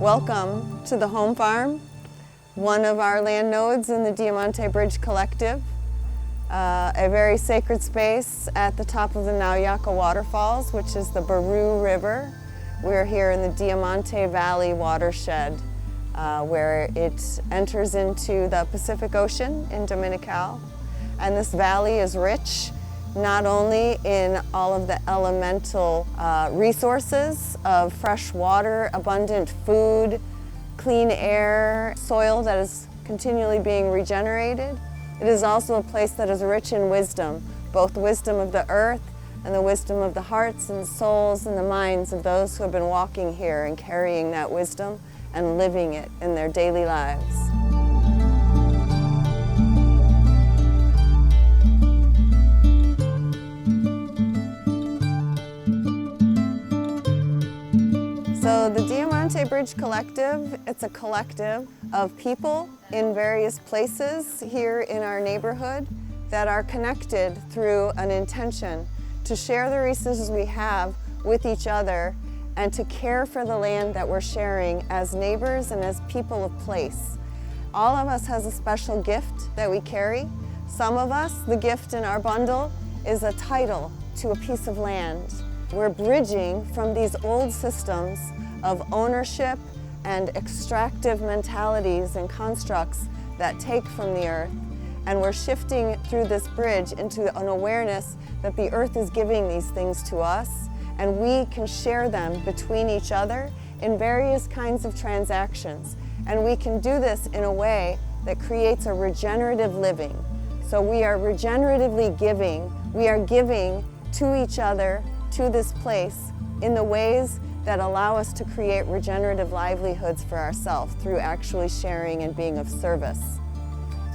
Welcome to the home farm, one of our land nodes in the Diamante Bridge Collective, a very sacred space at the top of the Nauyaka waterfalls, which is the Baru River. We're here in the Diamante Valley watershed, where it enters into the Pacific Ocean in Dominical. And this valley is rich not only in all of the elemental resources of fresh water, abundant food, clean air, soil that is continually being regenerated. It is also a place that is rich in wisdom, both wisdom of the earth and the wisdom of the hearts and souls and the minds of those who have been walking here and carrying that wisdom and living it in their daily lives. So the Diamante Bridge Collective, it's a collective of people in various places here in our neighborhood that are connected through an intention to share the resources we have with each other and to care for the land that we're sharing as neighbors and as people of place. All of us has a special gift that we carry. Some of us, the gift in our bundle is a title to a piece of land. We're bridging from these old systems of ownership and extractive mentalities and constructs that take from the earth. And we're shifting through this bridge into an awareness that the earth is giving these things to us, and we can share them between each other in various kinds of transactions. And we can do this in a way that creates a regenerative living. So we are regeneratively giving. We are giving to each other, to this place, in the ways that allow us to create regenerative livelihoods for ourselves through actually sharing and being of service.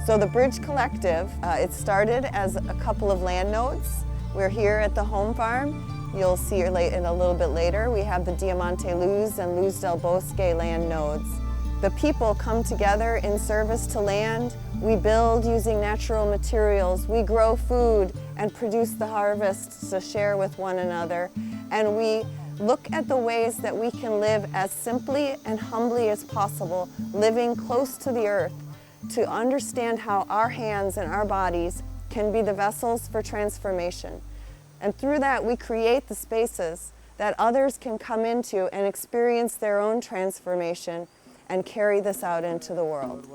So the Bridge Collective, it started as a couple of land nodes. We're here at the home farm. You'll see in a little bit later, we have the Diamante Luz and Luz del Bosque land nodes. The people come together in service to land. We build using natural materials. We grow food and produce the harvests to share with one another. And we look at the ways that we can live as simply and humbly as possible, living close to the earth, to understand how our hands and our bodies can be the vessels for transformation. And through that, we create the spaces that others can come into and experience their own transformation and carry this out into the world.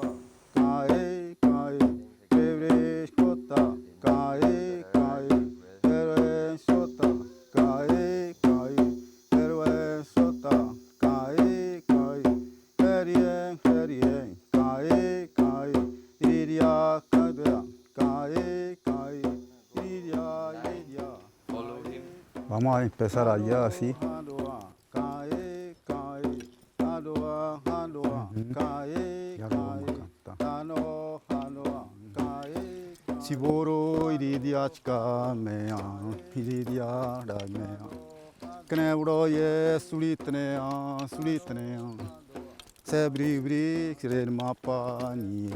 Vamos a empezar allá así. Ya lo vamos a cantar. Siboro iridia chika mea, iridia ramea. Knebro ye sulitnea, sulitnea. Sebri bri el mapa ni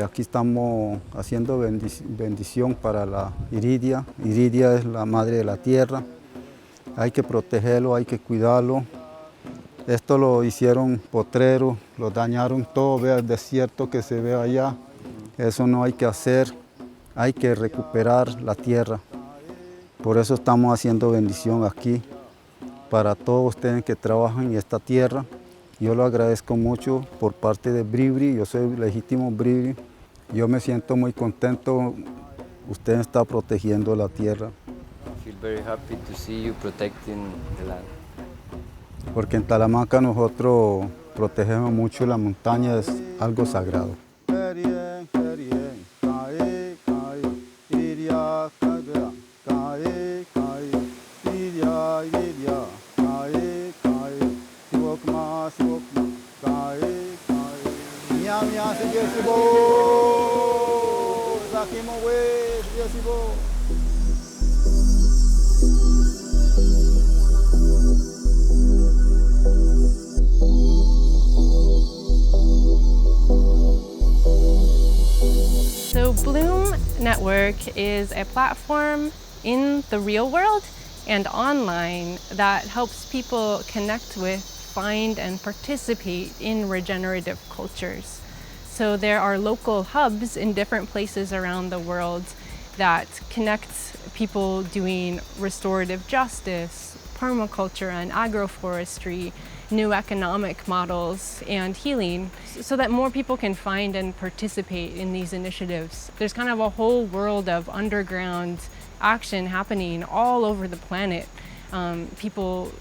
aquí estamos haciendo bendición para la iridia. Iridia es la madre de la tierra. Hay que protegerlo, hay que cuidarlo. Esto lo hicieron potreros, lo dañaron todo. Vea el desierto que se ve allá. Eso no hay que hacer. Hay que recuperar la tierra. Por eso estamos haciendo bendición aquí para todos ustedes que trabajan en esta tierra. Yo lo agradezco mucho por parte de Bribri, yo soy legítimo Bribri. Yo me siento muy contento, usted está protegiendo la tierra. I feel very happy to see you protecting the land. Porque en Talamanca nosotros protegemos mucho la montaña, es algo sagrado. So Bloom Network is a platform in the real world and online that helps people connect with find and participate in regenerative cultures. So there are local hubs in different places around the world that connect people doing restorative justice, permaculture and agroforestry, new economic models, and healing, so that more people can find and participate in these initiatives. There's kind of a whole world of underground action happening all over the planet. People,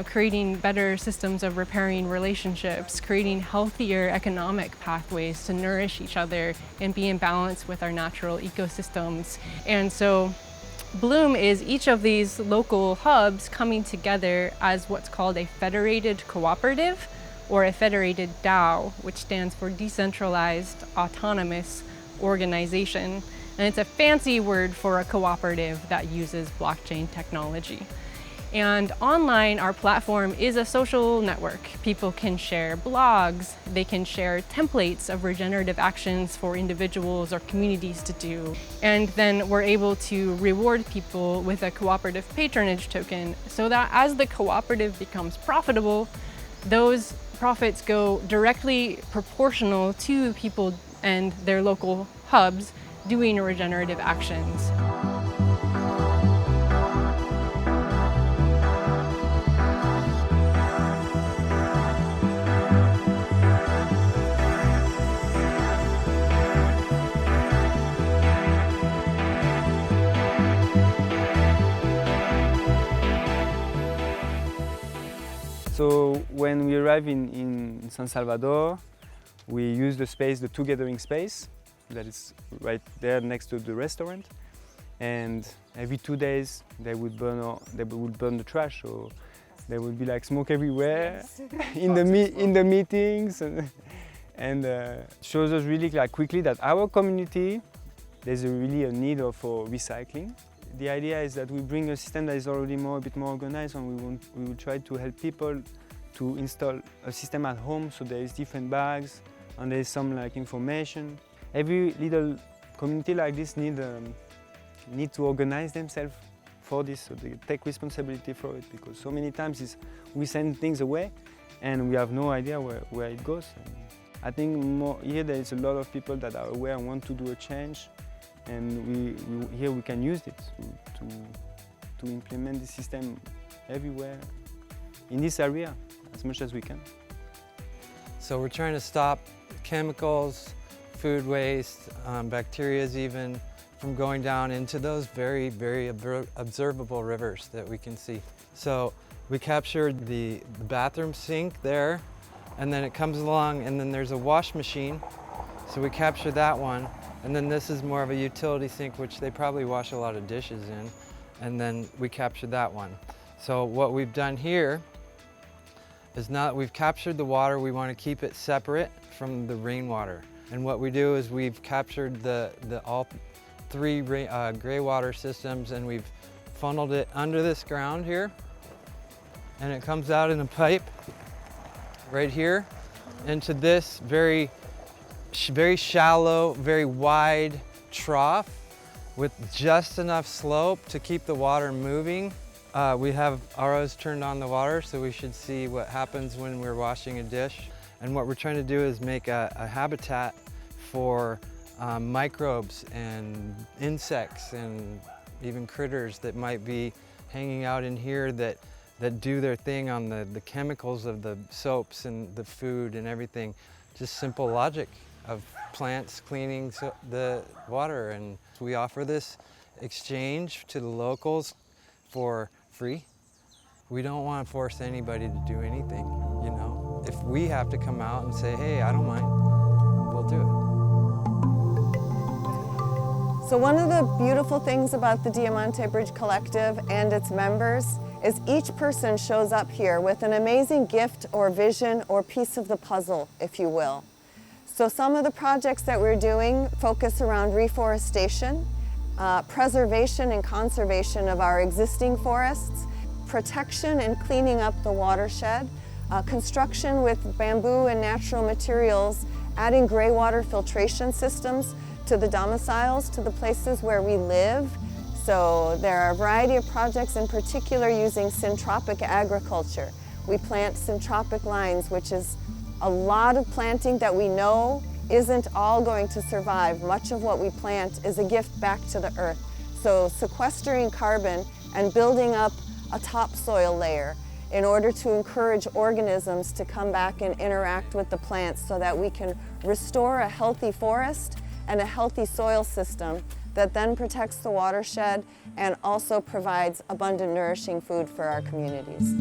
creating better systems of repairing relationships, creating healthier economic pathways to nourish each other and be in balance with our natural ecosystems. And so Bloom is each of these local hubs coming together as what's called a federated cooperative, or a federated DAO, which stands for Decentralized Autonomous Organization. And it's a fancy word for a cooperative that uses blockchain technology. And online, our platform is a social network. People can share blogs, they can share templates of regenerative actions for individuals or communities to do. And then we're able to reward people with a cooperative patronage token, so that as the cooperative becomes profitable, those profits go directly proportional to people and their local hubs doing regenerative actions. So when we arrive in San Salvador, we use the space, the two gathering space, that is right there next to the restaurant. And every 2 days they would burn the trash, so there would be like smoke everywhere in the meetings, and shows us really like quickly that our community, there's really a need for recycling. The idea is that we bring a system that is already a bit more organized, and we will try to help people to install a system at home, so there is different bags and there is some like information. Every little community like this need to organize themselves for this, so they take responsibility for it, because so many times we send things away and we have no idea where it goes. And I think here there is a lot of people that are aware and want to do a change. And here we can use it to implement the system everywhere in this area as much as we can. So we're trying to stop chemicals, food waste, bacteria even, from going down into those very, very observable rivers that we can see. So we captured the bathroom sink there, and then it comes along, and then there's a wash machine. So we captured that one. And then this is more of a utility sink, which they probably wash a lot of dishes in. And then we captured that one. So what we've done here is, now that we've captured the water, we want to keep it separate from the rainwater. And what we do is we've captured all three gray water systems, and we've funneled it under this ground here. And it comes out in a pipe right here into this very shallow, very wide trough with just enough slope to keep the water moving. We have ROs turned on the water, so we should see what happens when we're washing a dish. And what we're trying to do is make a habitat for microbes and insects and even critters that might be hanging out in here that do their thing on the chemicals of the soaps and the food and everything. Just simple logic of plants cleaning the water. And we offer this exchange to the locals for free. We don't want to force anybody to do anything, you know. If we have to come out and say, hey, I don't mind, we'll do it. So one of the beautiful things about the Diamante Bridge Collective and its members is each person shows up here with an amazing gift or vision or piece of the puzzle, if you will. So some of the projects that we're doing focus around reforestation, preservation and conservation of our existing forests, protection and cleaning up the watershed, construction with bamboo and natural materials, adding gray water filtration systems to the domiciles, to the places where we live. So there are a variety of projects, in particular using syntropic agriculture, We plant syntropic lines, which is a lot of planting that we know isn't all going to survive. Much of what we plant is a gift back to the earth. So sequestering carbon and building up a topsoil layer in order to encourage organisms to come back and interact with the plants so that we can restore a healthy forest and a healthy soil system that then protects the watershed and also provides abundant, nourishing food for our communities.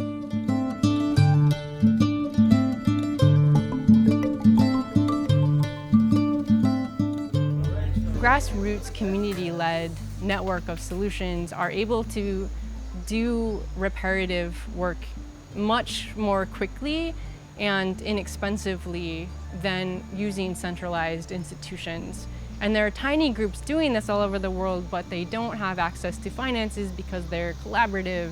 Grassroots community-led network of solutions are able to do reparative work much more quickly and inexpensively than using centralized institutions. And there are tiny groups doing this all over the world, but they don't have access to finances because they're collaborative.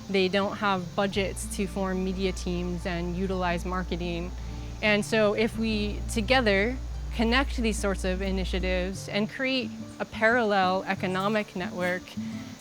They don't have budgets to form media teams and utilize marketing. And so if we together connect these sorts of initiatives and create a parallel economic network,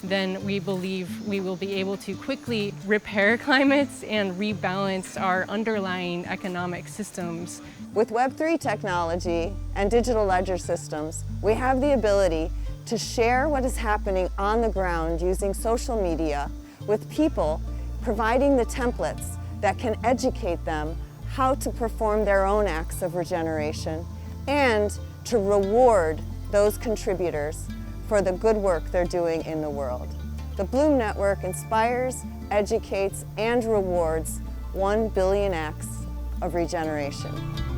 then we believe we will be able to quickly repair climates and rebalance our underlying economic systems. With Web3 technology and digital ledger systems, we have the ability to share what is happening on the ground using social media with people, providing the templates that can educate them how to perform their own acts of regeneration and to reward those contributors for the good work they're doing in the world. The Bloom Network inspires, educates, and rewards 1 billion acts of regeneration.